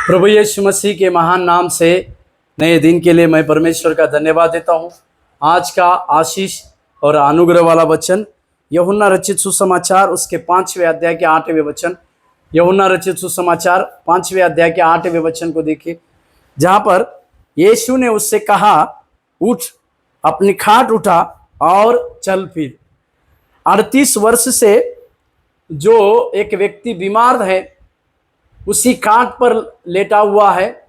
प्रभु यीशु मसीह के महान नाम से नए दिन के लिए मैं परमेश्वर का धन्यवाद देता हूँ। आज का आशीष और अनुग्रह वाला वचन यूहन्ना रचित सुसमाचार उसके 5वें अध्याय के 8वें वचन। यूहन्ना रचित सुसमाचार 5वें अध्याय के 8वें वचन को देखिए, जहाँ पर यीशु ने उससे कहा, उठ, अपनी खाट उठा और चल फिर। 38 वर्ष से जो एक व्यक्ति बीमार है, उसी खाट पर लेटा हुआ है।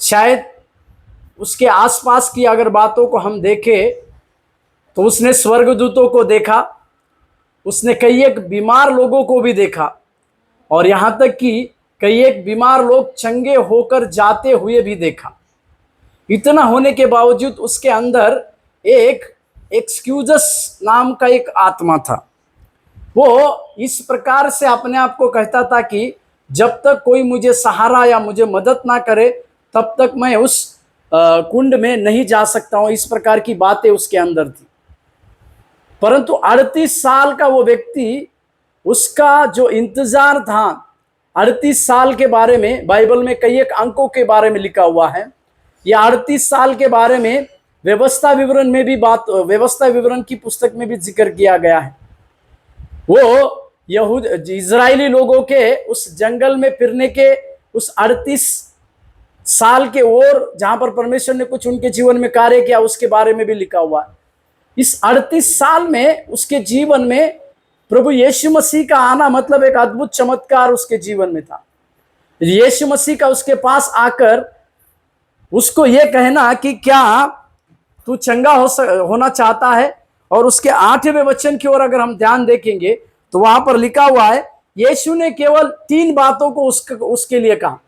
शायद उसके आसपास की अगर बातों को हम देखें तो उसने स्वर्गदूतों को देखा, उसने कई एक बीमार लोगों को भी देखा, और यहाँ तक कि कई एक बीमार लोग चंगे होकर जाते हुए भी देखा। इतना होने के बावजूद उसके अंदर एक एक्सक्यूजस नाम का एक आत्मा था। वो इस प्रकार से अपने आप को कहता था कि जब तक कोई मुझे सहारा या मुझे मदद ना करे तब तक मैं उस कुंड में नहीं जा सकता हूं। इस प्रकार की बातें उसके अंदर थी। परंतु 38 साल का वो व्यक्ति, उसका जो इंतजार था, 38 साल के बारे में बाइबल में कई एक अंकों के बारे में लिखा हुआ है। या 38 साल के बारे में व्यवस्था विवरण में भी व्यवस्था विवरण की पुस्तक में भी जिक्र किया गया है। वो इजरायली लोगों के उस जंगल में फिरने के उस 38 साल के ओर, जहां पर परमेश्वर ने कुछ उनके जीवन में कार्य किया, उसके बारे में भी लिखा हुआ है। इस 38 साल में उसके जीवन में प्रभु यीशु मसीह का आना मतलब एक अद्भुत चमत्कार उसके जीवन में था। यीशु मसीह का उसके पास आकर उसको यह कहना कि क्या तू चंगा होना चाहता है, और उसके 8वें वचन की ओर अगर हम ध्यान देखेंगे तो वहां पर लिखा हुआ है, यीशु ने केवल 3 बातों को उसके लिए कहा।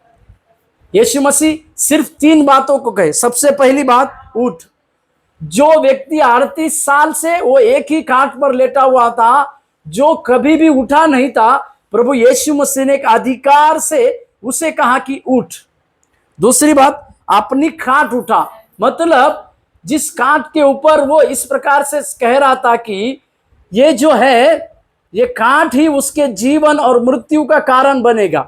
यीशु मसीह सिर्फ 3 बातों को कहे। सबसे पहली बात, उठ। जो व्यक्ति 38 साल से वो एक ही खाट पर लेटा हुआ था, जो कभी भी उठा नहीं था, प्रभु यीशु मसीह ने एक अधिकार से उसे कहा कि उठ। दूसरी बात, अपनी खाट उठा, मतलब जिस खाट के ऊपर वो इस प्रकार से कह रहा था कि ये जो है, ये खाट ही उसके जीवन और मृत्यु का कारण बनेगा।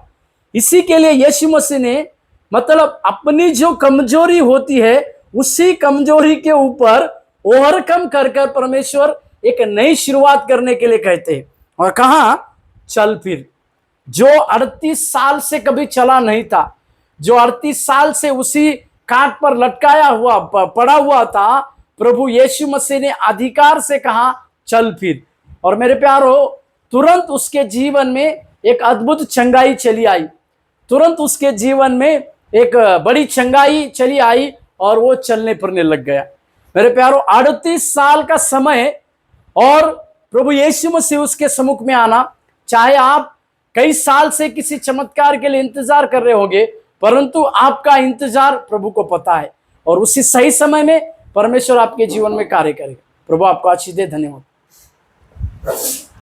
इसी के लिए यीशु मसीह ने मतलब अपनी जो कमजोरी होती है, उसी कमजोरी के ऊपर ओवरकम कर परमेश्वर एक नई शुरुआत करने के लिए कहते हैं। और कहा, चल फिर। जो 38 साल से कभी चला नहीं था, जो 38 साल से उसी खाट पर लटकाया हुआ पड़ा हुआ था, प्रभु यीशु मसीह ने अधिकार से कहा, चल फिर। और मेरे प्यारो, तुरंत उसके जीवन में एक अद्भुत चंगाई चली आई। तुरंत उसके जीवन में एक बड़ी चंगाई चली आई और वो चलने फिरने लग गया। मेरे प्यारो, 38 साल का समय और प्रभु यीशु मसीह उसके सम्मुख में आना। चाहे आप कई साल से किसी चमत्कार के लिए इंतजार कर रहे होंगे, परंतु आपका इंतजार प्रभु को पता है, और उसी सही समय में परमेश्वर आपके जीवन में कार्य करेगा। प्रभु आपको आशीष दे। धन्यवाद।